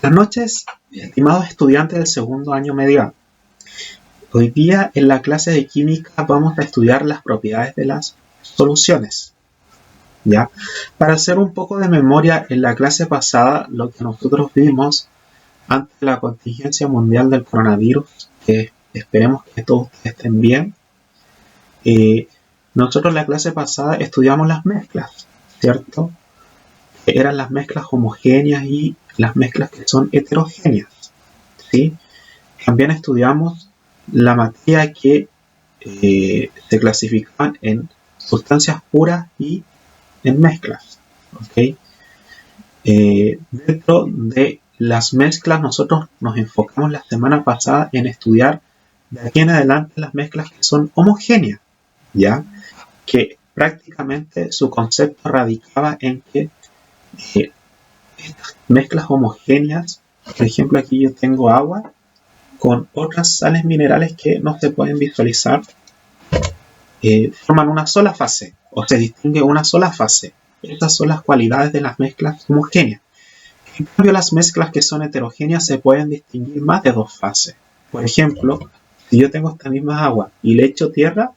Buenas noches, estimados estudiantes del segundo año medio. Hoy día en la clase de química vamos a estudiar las propiedades de las soluciones. ¿Ya? Para hacer un poco de memoria, en la clase pasada lo que nosotros vimos ante la contingencia mundial del coronavirus, que esperemos que todos estén bien, nosotros en la clase pasada estudiamos las mezclas, ¿cierto? Eran las mezclas homogéneas y las mezclas que son heterogéneas, ¿sí? También estudiamos la materia que se clasificaban en sustancias puras y en mezclas, ¿ok? Dentro de las mezclas nosotros nos enfocamos la semana pasada en estudiar de aquí en adelante las mezclas que son homogéneas, ¿ya? Que prácticamente su concepto radicaba en que estas mezclas homogéneas, por ejemplo aquí yo tengo agua con otras sales minerales que no se pueden visualizar, forman una sola fase o se distingue una sola fase. Estas son las cualidades de las mezclas homogéneas. En cambio, las mezclas que son heterogéneas se pueden distinguir más de dos fases. Por ejemplo, si yo tengo esta misma agua y le echo tierra,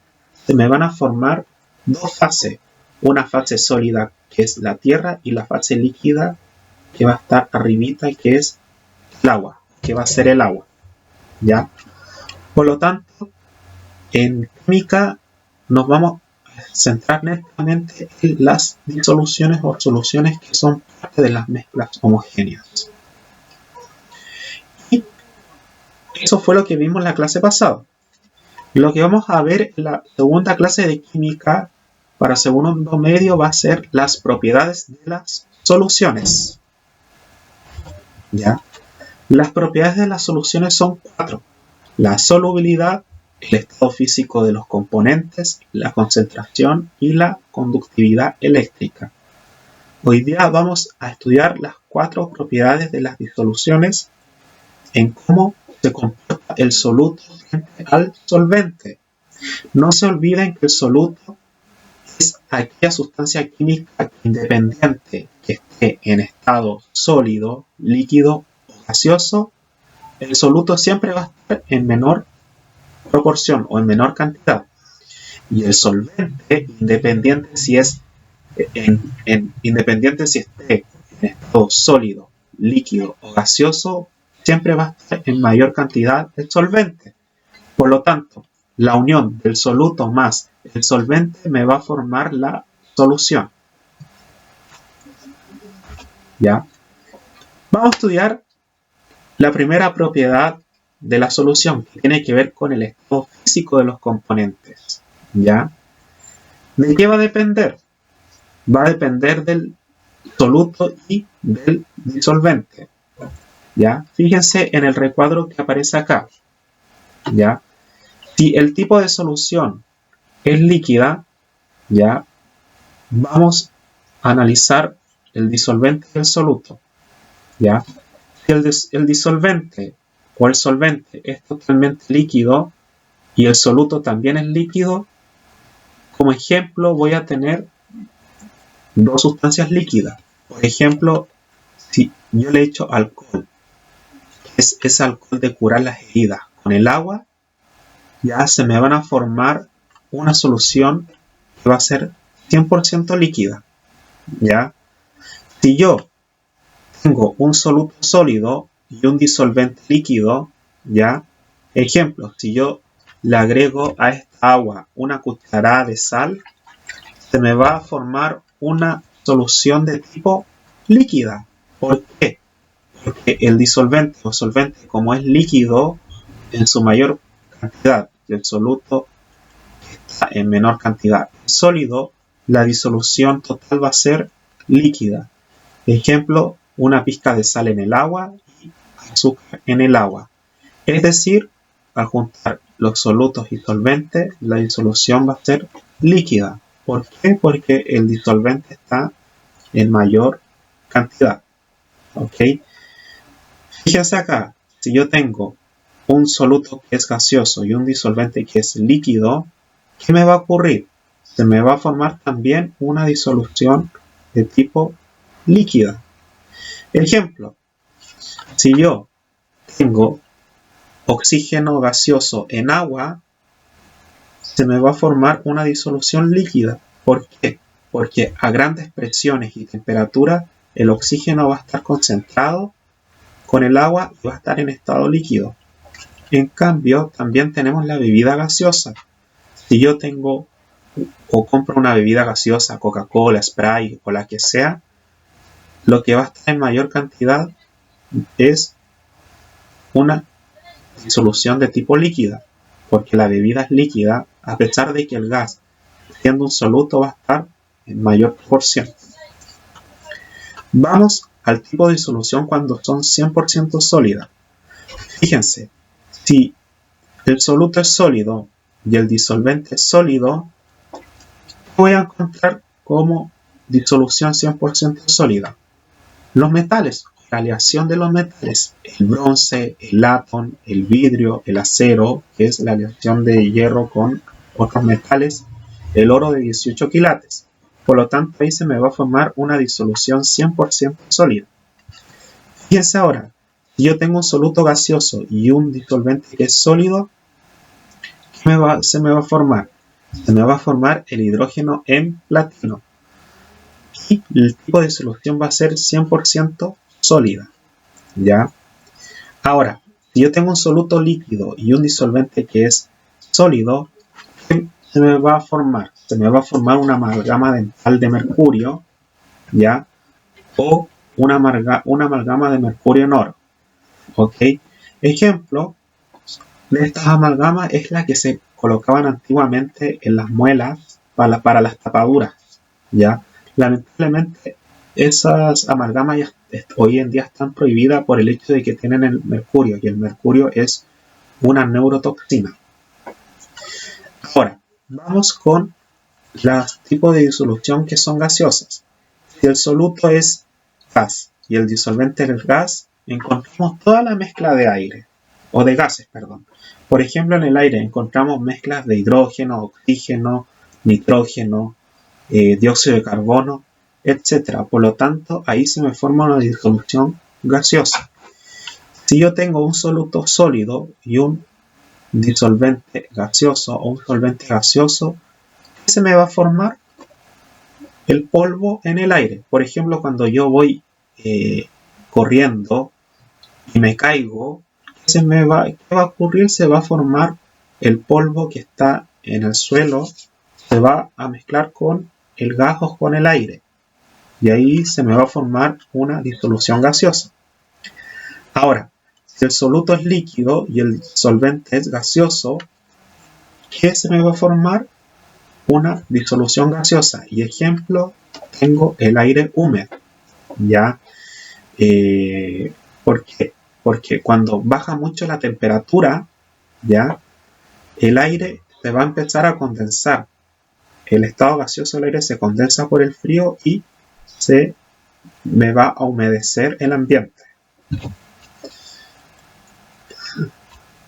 se me van a formar dos fases. Una fase sólida que es la tierra y la fase líquida que va a estar arribita y que es el agua, que va a ser el agua. ¿Ya? Por lo tanto, en química nos vamos a centrar netamente en las disoluciones o soluciones que son parte de las mezclas homogéneas. Y eso fue lo que vimos en la clase pasada. Lo que vamos a ver en la segunda clase de química para segundo medio va a ser las propiedades de las soluciones. ¿Ya? Las propiedades de las soluciones son 4. La solubilidad, el estado físico de los componentes, la concentración y la conductividad eléctrica. Hoy día vamos a estudiar las 4 propiedades de las disoluciones en cómo se comporta el soluto frente al solvente. No se olviden que el soluto es aquella sustancia química independiente que esté en estado sólido, líquido o gaseoso. El soluto siempre va a estar en menor proporción o en menor cantidad. Y el solvente, independiente si es independiente si esté en estado sólido, líquido o gaseoso, siempre va a estar en mayor cantidad el solvente. Por lo tanto, la unión del soluto más el solvente me va a formar la solución. ¿Ya? Vamos a estudiar la primera propiedad de la solución, que tiene que ver con el estado físico de los componentes. ¿Ya? ¿De qué va a depender? Va a depender del soluto y del disolvente. ¿Ya? Fíjense en el recuadro que aparece acá. ¿Ya? Si el tipo de solución es líquida, ¿ya? Vamos a analizar el disolvente y el soluto. ¿Ya? Si el disolvente o el solvente es totalmente líquido y el soluto también es líquido, como ejemplo voy a tener dos sustancias líquidas. Por ejemplo, si yo le echo alcohol, que es ese alcohol de curar las heridas, con el agua, ya se me van a formar una solución que va a ser 100% líquida. ¿Ya? Si yo tengo un soluto sólido y un disolvente líquido, ¿ya? Ejemplo, si yo le agrego a esta agua una cucharada de sal, se me va a formar una solución de tipo líquida. ¿Por qué? Porque el disolvente o solvente, como es líquido en su mayor cantidad y el soluto está en menor cantidad sólido, la disolución total va a ser líquida. Ejemplo, una pizca de sal en el agua y azúcar en el agua. Es decir, al juntar los solutos y solventes, la disolución va a ser líquida. ¿Por qué? Porque el disolvente está en mayor cantidad. ¿Ok? Fíjense acá, si yo tengo un soluto que es gaseoso y un disolvente que es líquido, ¿qué me va a ocurrir? Se me va a formar también una disolución de tipo líquida. Ejemplo, Si yo tengo oxígeno gaseoso en agua, se me va a formar una disolución líquida. ¿Por qué? Porque a grandes presiones y temperaturas el oxígeno va a estar concentrado con el agua y va a estar en estado líquido. En cambio, también tenemos la bebida gaseosa. Si yo tengo o compro una bebida gaseosa, Coca-Cola, Sprite o la que sea, lo que va a estar en mayor cantidad es una disolución de tipo líquida, porque la bebida es líquida, a pesar de que el gas, siendo un soluto, va a estar en mayor proporción. Vamos al tipo de disolución cuando son 100% sólidas. Fíjense, si el soluto es sólido y el disolvente es sólido, voy a encontrar como disolución 100% sólida los metales, la aleación de los metales, el bronce, el latón, el vidrio, el acero, que es la aleación de hierro con otros metales, el oro de 18 quilates. Por lo tanto, ahí se me va a formar una disolución 100% sólida. Fíjense ahora, si yo tengo un soluto gaseoso y un disolvente que es sólido, ¿qué se me va a formar? Se me va a formar el hidrógeno en platino. Y el tipo de disolución va a ser 100% sólida. ¿Ya? Ahora, si yo tengo un soluto líquido y un disolvente que es sólido, ¿qué se me va a formar? Se me va a formar una amalgama dental de mercurio, ¿ya? O una amalgama de mercurio en oro. ¿Ok? Ejemplo de estas amalgamas es la que se colocaban antiguamente en las muelas para las tapaduras, ¿ya? Lamentablemente, esas amalgamas hoy en día están prohibidas por el hecho de que tienen el mercurio, y el mercurio es una neurotoxina. Ahora, vamos con los tipos de disolución que son gaseosas. Si el soluto es gas y el disolvente es gas, encontramos toda la mezcla de aire, o de gases, perdón. Por ejemplo, en el aire encontramos mezclas de hidrógeno, oxígeno, nitrógeno, dióxido de carbono, etc. Por lo tanto, ahí se me forma una disolución gaseosa. Si yo tengo un soluto sólido y un disolvente gaseoso o un solvente gaseoso, ¿qué se me va a formar? El polvo en el aire. Por ejemplo, cuando yo voy corriendo y me caigo, ¿qué va a ocurrir? Se va a formar el polvo que está en el suelo, se va a mezclar con el gas o con el aire, y ahí se me va a formar una disolución gaseosa. Ahora, si el soluto es líquido y el solvente es gaseoso, ¿qué se me va a formar? Una disolución gaseosa. Y ejemplo, tengo el aire húmedo, ¿ya? ¿Por qué? Porque cuando baja mucho la temperatura, ¿ya? El aire se va a empezar a condensar. El estado gaseoso del aire se condensa por el frío y se me va a humedecer el ambiente.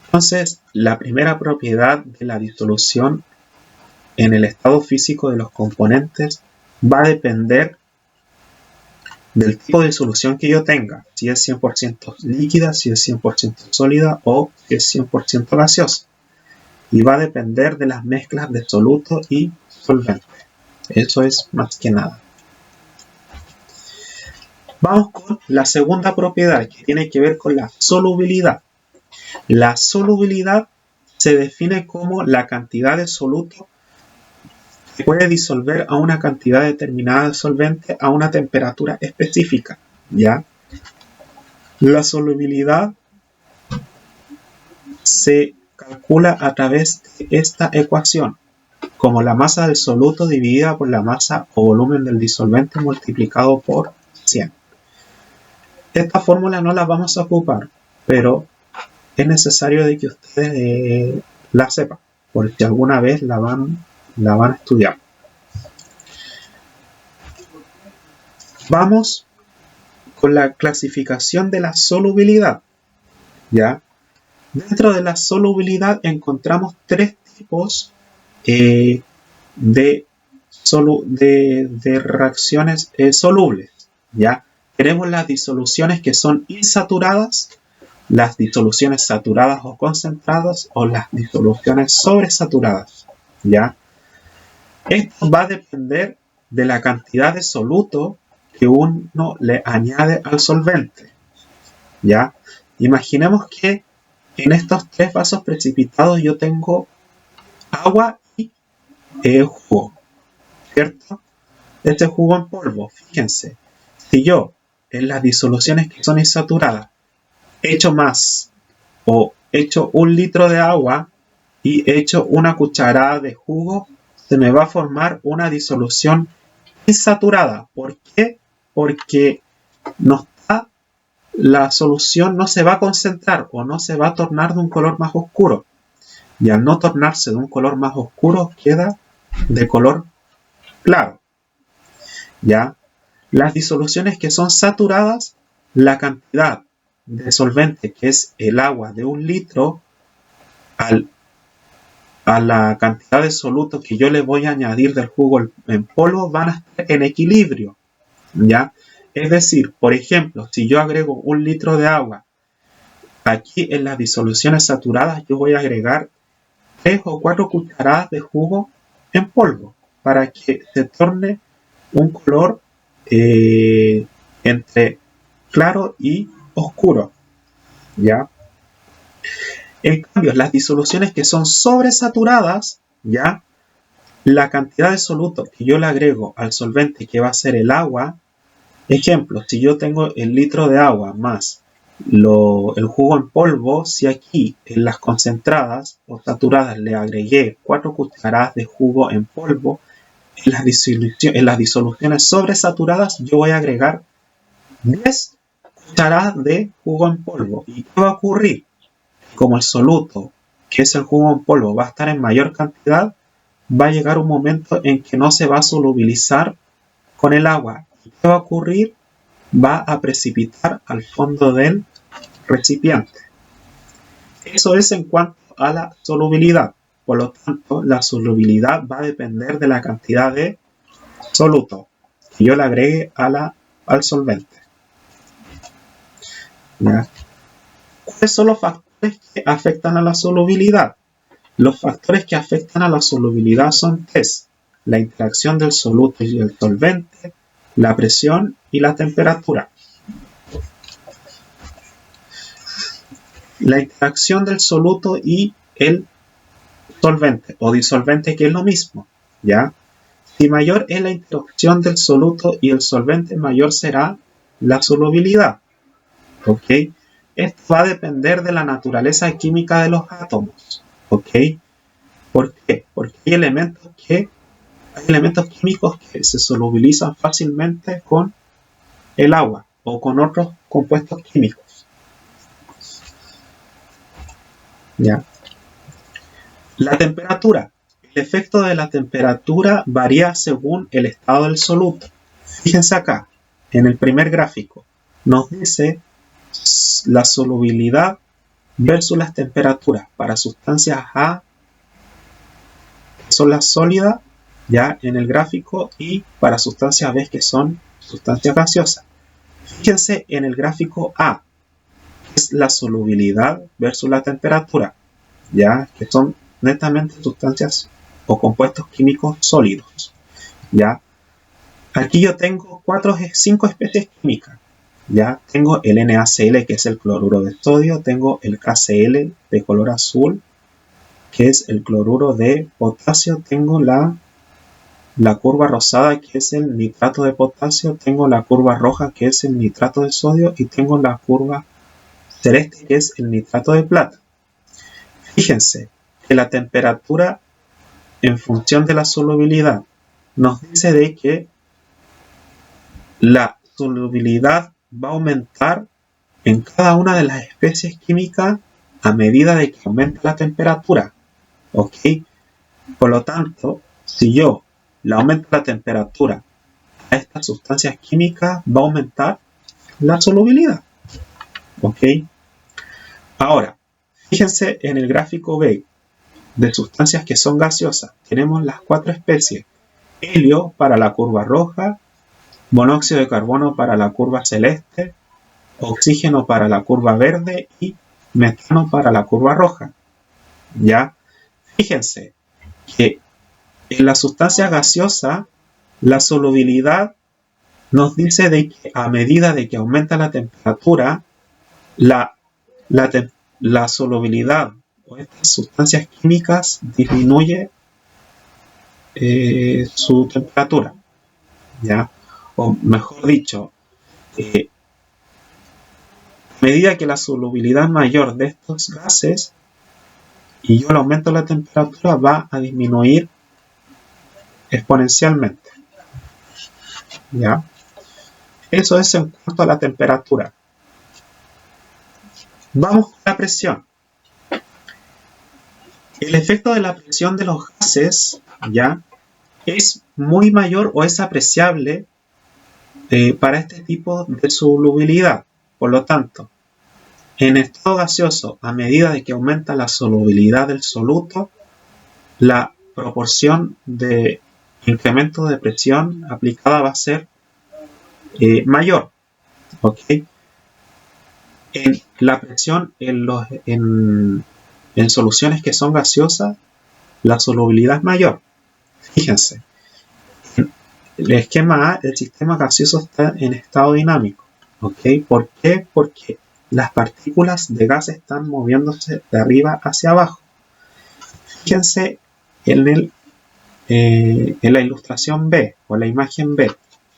Entonces, la primera propiedad de la disolución en el estado físico de los componentes va a depender del tipo de disolución que yo tenga, si es 100% líquida, si es 100% sólida o si es 100% gaseosa. Y va a depender de las mezclas de soluto y solvente. Eso es más que nada. Vamos con la segunda propiedad, que tiene que ver con la solubilidad. La solubilidad se define como la cantidad de soluto que puede disolver a una cantidad determinada de solvente a una temperatura específica, ¿ya? La solubilidad se calcula a través de esta ecuación, como la masa del soluto dividida por la masa o volumen del disolvente multiplicado por 100. Esta fórmula no la vamos a ocupar, pero es necesario de que ustedes la sepan, porque alguna vez la van a estudiar. Vamos con la clasificación de la solubilidad, ¿ya? Dentro de la solubilidad encontramos tres tipos de reacciones solubles, ¿ya? Tenemos las disoluciones que son insaturadas, las disoluciones saturadas o concentradas o las disoluciones sobresaturadas, ¿ya? Esto va a depender de la cantidad de soluto que uno le añade al solvente, ¿ya? Imaginemos que en estos 3 vasos precipitados yo tengo agua y jugo, ¿cierto? Este jugo en polvo, fíjense, si yo en las disoluciones que son insaturadas echo más o echo 1 litro de agua y echo una cucharada de jugo, se me va a formar una disolución insaturada. ¿Por qué? Porque la solución no se va a concentrar o no se va a tornar de un color más oscuro. Y al no tornarse de un color más oscuro, queda de color claro. ¿Ya? Las disoluciones que son saturadas, la cantidad de solvente, que es el agua de 1 litro, a la cantidad de soluto que yo le voy a añadir del jugo en polvo, van a estar en equilibrio, ¿ya? Es decir, por ejemplo, si yo agrego 1 litro de agua, aquí en las disoluciones saturadas yo voy a agregar 3 o 4 cucharadas de jugo en polvo para que se torne un color entre claro y oscuro, ¿ya? En cambio, las disoluciones que son sobresaturadas, ¿ya? La cantidad de soluto que yo le agrego al solvente, que va a ser el agua, ejemplo, si yo tengo el litro de agua más el jugo en polvo, si aquí en las concentradas o saturadas le agregué 4 cucharadas de jugo en polvo, en las disoluciones sobresaturadas yo voy a agregar 10 cucharadas de jugo en polvo. ¿Y qué va a ocurrir? Como el soluto, que es el jugo en polvo, va a estar en mayor cantidad, va a llegar un momento en que no se va a solubilizar con el agua. ¿Y qué va a ocurrir? Va a precipitar al fondo del recipiente. Eso es en cuanto a la solubilidad. Por lo tanto, la solubilidad va a depender de la cantidad de soluto que yo le agregue al solvente. ¿Ya? ¿Cuáles son los factores que afectan a la solubilidad? Los factores que afectan a la solubilidad son 3: la interacción del soluto y el solvente, la presión y la temperatura. La interacción del soluto y el solvente o disolvente, que es lo mismo, ¿ya? Si mayor es la interacción del soluto y el solvente, mayor será la solubilidad, ¿ok? Esto va a depender de la naturaleza química de los átomos, ¿ok? ¿Por qué? Porque hay elementos químicos que se solubilizan fácilmente con el agua o con otros compuestos químicos, ¿ya? La temperatura. El efecto de la temperatura varía según el estado del soluto. Fíjense acá, en el primer gráfico, nos dice la solubilidad versus las temperaturas para sustancias A, que son las sólidas, ya en el gráfico, y para sustancias B, que son sustancias gaseosas. Fíjense en el gráfico A, que es la solubilidad versus la temperatura, ya que son netamente sustancias o compuestos químicos sólidos, ¿ya? Aquí yo tengo 5 especies químicas, ¿ya? Tengo el NaCl, que es el cloruro de sodio, tengo el KCl de color azul, que es el cloruro de potasio, tengo la curva rosada, que es el nitrato de potasio, tengo la curva roja, que es el nitrato de sodio, y tengo la curva celeste, que es el nitrato de plata. Fíjense que la temperatura en función de la solubilidad nos dice de que la solubilidad va a aumentar en cada una de las especies químicas a medida de que aumenta la temperatura, ¿ok? Por lo tanto, si yo le aumento la temperatura a estas sustancias químicas, va a aumentar la solubilidad, ¿ok? Ahora, fíjense en el gráfico B de sustancias que son gaseosas. Tenemos las 4 especies. Helio para la curva roja, monóxido de carbono para la curva celeste, oxígeno para la curva verde y metano para la curva roja. Ya, fíjense que en la sustancia gaseosa la solubilidad nos dice de que a medida de que aumenta la temperatura, la solubilidad o estas sustancias químicas disminuye su temperatura, ¿ya? O mejor dicho, a medida que la solubilidad mayor de estos gases y yo le aumento la temperatura, va a disminuir exponencialmente, ¿ya? Eso es en cuanto a la temperatura. Vamos con la presión. El efecto de la presión de los gases, ¿ya?, es muy mayor o es apreciable para este tipo de solubilidad. Por lo tanto, en estado gaseoso, a medida de que aumenta la solubilidad del soluto, la proporción de incremento de presión aplicada va a ser mayor. ¿Ok? En la presión en soluciones que son gaseosas, la solubilidad es mayor. Fíjense, en el esquema A, el sistema gaseoso está en estado dinámico. ¿Ok? ¿Por qué? Porque las partículas de gas están moviéndose de arriba hacia abajo. Fíjense en la ilustración B o la imagen B.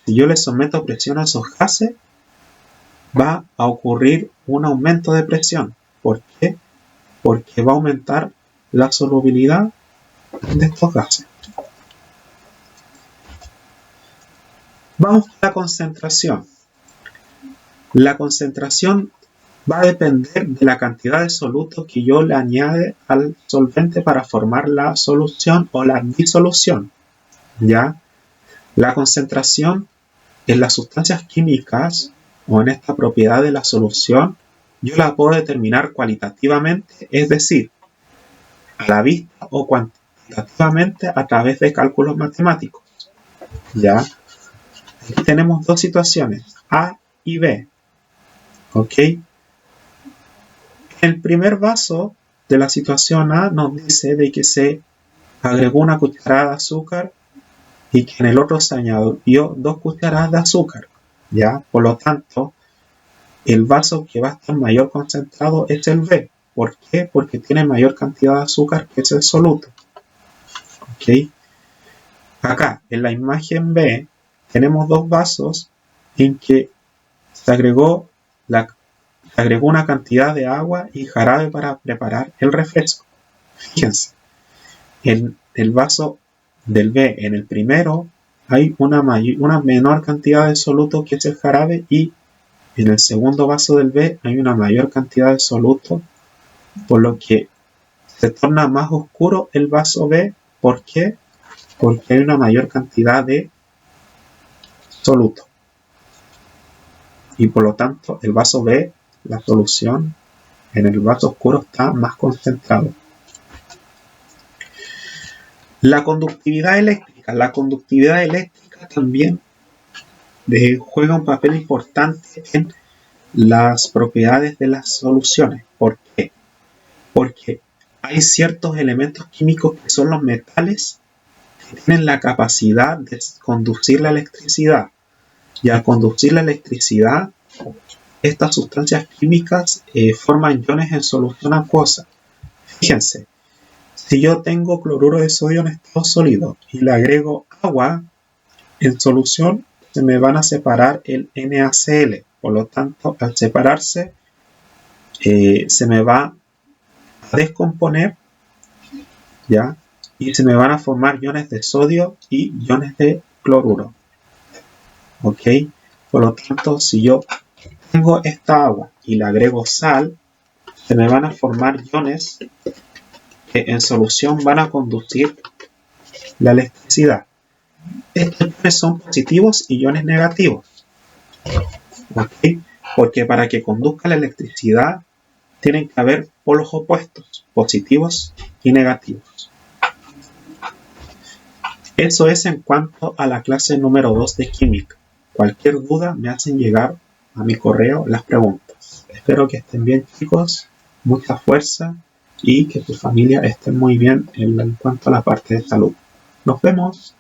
Si yo le someto presión a esos gases, va a ocurrir un aumento de presión. ¿Por qué? Porque va a aumentar la solubilidad de estos gases. Vamos a la concentración. La concentración va a depender de la cantidad de soluto que yo le añade al solvente para formar la solución o la disolución. ¿Ya? La concentración en las sustancias químicas o en esta propiedad de la solución, yo la puedo determinar cualitativamente, es decir, a la vista o cuantitativamente a través de cálculos matemáticos. ¿Ya? Aquí tenemos dos situaciones, A y B. ¿Ok? El primer vaso de la situación A nos dice de que se agregó una cucharada de azúcar y que en el otro se añadió 2 cucharadas de azúcar. ¿Ya? Por lo tanto, el vaso que va a estar mayor concentrado es el B. ¿Por qué? Porque tiene mayor cantidad de azúcar que es el soluto. ¿Ok? Acá, en la imagen B, tenemos dos vasos en que se agregó una cantidad de agua y jarabe para preparar el refresco. Fíjense, en el vaso del B, en el primero, hay una menor cantidad de soluto que es el jarabe y en el segundo vaso del B hay una mayor cantidad de soluto, por lo que se torna más oscuro el vaso B. ¿Por qué? Porque hay una mayor cantidad de soluto. Y por lo tanto, el vaso B, la solución en el vaso oscuro está más concentrado. La conductividad eléctrica. La conductividad eléctrica también juega un papel importante en las propiedades de las soluciones. ¿Por qué? Porque hay ciertos elementos químicos que son los metales que tienen la capacidad de conducir la electricidad. Y al conducir la electricidad, estas sustancias químicas forman iones en solución acuosa. Fíjense, si yo tengo cloruro de sodio en estado sólido y le agrego agua en solución, se me van a separar el NaCl. Por lo tanto, al separarse, se me va a descomponer, ¿ya? Y se me van a formar iones de sodio y iones de cloruro. ¿Ok? Por lo tanto, si yo tengo esta agua y le agrego sal, se me van a formar iones que en solución van a conducir la electricidad. Estos iones son positivos y iones negativos. ¿Ok? Porque para que conduzca la electricidad tienen que haber polos opuestos, positivos y negativos. Eso es en cuanto a la clase número 2 de química. Cualquier duda me hacen llegar a mi correo las preguntas. Espero que estén bien, chicos, mucha fuerza y que tu familia esté muy bien en cuanto a la parte de salud. Nos vemos.